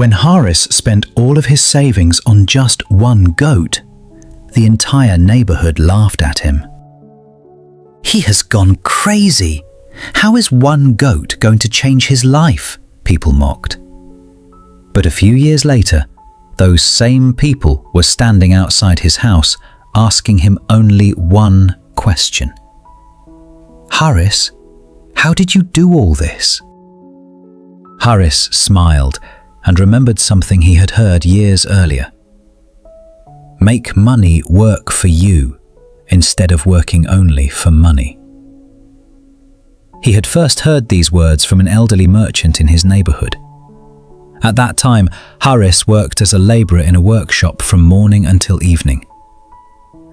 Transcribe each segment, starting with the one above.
When Harris spent all of his savings on just one goat, the entire neighborhood laughed at him. "He has gone crazy. How is one goat going to change his life?" people mocked. But a few years later, those same people were standing outside his house asking him only one question. "Harris, how did you do all this?" Harris smiled and remembered something he had heard years earlier. Make money work for you instead of working only for money. He had first heard these words from an elderly merchant in his neighborhood. At that time, Harris worked as a laborer in a workshop from morning until evening.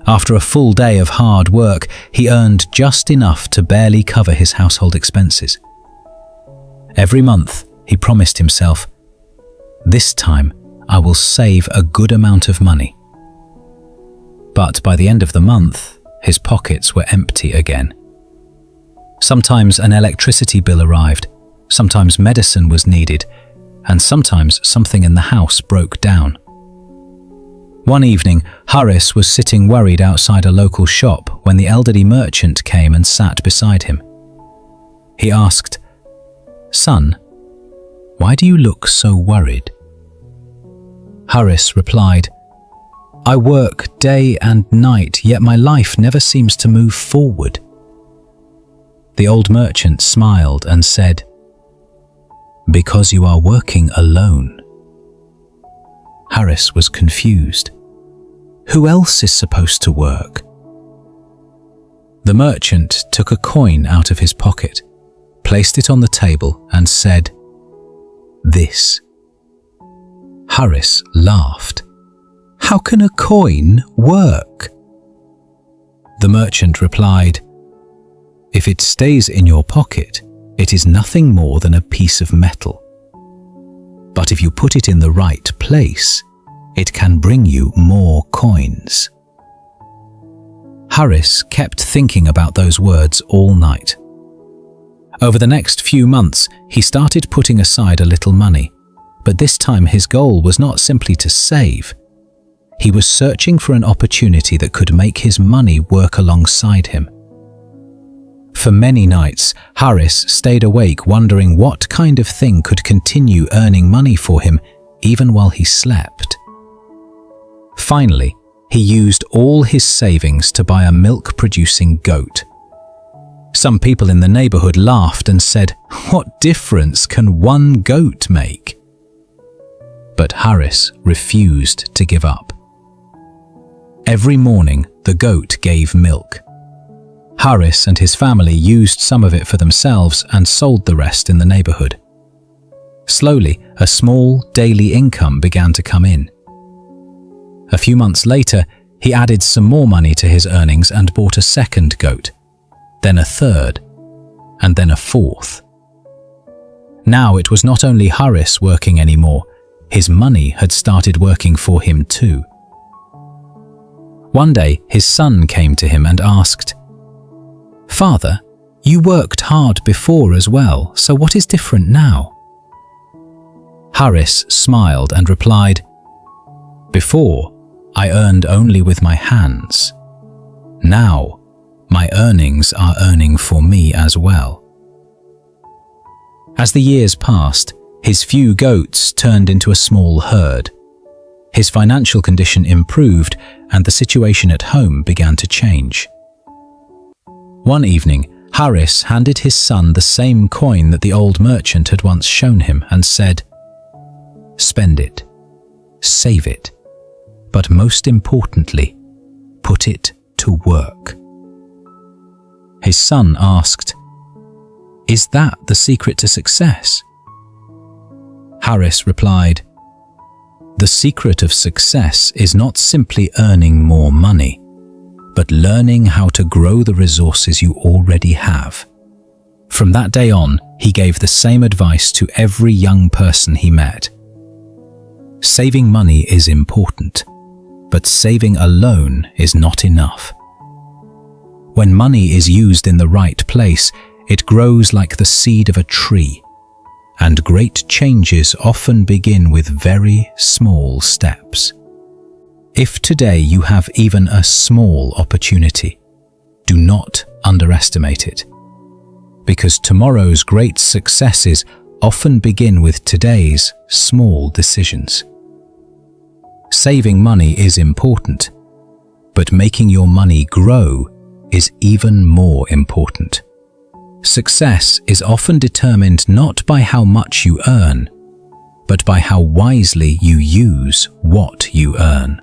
After a full day of hard work, he earned just enough to barely cover his household expenses. Every month, he promised himself, "This time, I will save a good amount of money." But by the end of the month, his pockets were empty again. Sometimes an electricity bill arrived, sometimes medicine was needed, and sometimes something in the house broke down. One evening, Harris was sitting worried outside a local shop when the elderly merchant came and sat beside him. He asked, "Son, why do you look so worried?" Harris replied, "I work day and night, yet my life never seems to move forward." The old merchant smiled and said, "Because you are working alone." Harris was confused. Who else is supposed to work? The merchant took a coin out of his pocket, placed it on the table and said, "This." Harris laughed. "How can a coin work?" The merchant replied, "If it stays in your pocket, it is nothing more than a piece of metal. But if you put it in the right place, it can bring you more coins." Harris kept thinking about those words all night. Over the next few months, he started putting aside a little money, but this time his goal was not simply to save. He was searching for an opportunity that could make his money work alongside him. For many nights, Harris stayed awake wondering what kind of thing could continue earning money for him even while he slept. Finally, he used all his savings to buy a milk-producing goat. Some people in the neighborhood laughed and said, "What difference can one goat make?" But Harris refused to give up. Every morning, the goat gave milk. Harris and his family used some of it for themselves and sold the rest in the neighborhood. Slowly, a small daily income began to come in. A few months later, he added some more money to his earnings and bought a second goat, then a third, and then a fourth. Now it was not only Harris working anymore, his money had started working for him too. One day, his son came to him and asked, "Father, you worked hard before as well, so what is different now?" Harris smiled and replied, "Before, I earned only with my hands. Now, my earnings are earning for me as well." As the years passed, his few goats turned into a small herd. His financial condition improved and the situation at home began to change. One evening, Harris handed his son the same coin that the old merchant had once shown him and said, "Spend it, save it, but most importantly, put it to work." His son asked, "Is that the secret to success?" Harris replied, "The secret of success is not simply earning more money, but learning how to grow the resources you already have." From that day on, he gave the same advice to every young person he met. Saving money is important, but saving alone is not enough. When money is used in the right place, it grows like the seed of a tree. And great changes often begin with very small steps. If today you have even a small opportunity, do not underestimate it. Because tomorrow's great successes often begin with today's small decisions. Saving money is important, but making your money grow is even more important. Success is often determined not by how much you earn, but by how wisely you use what you earn.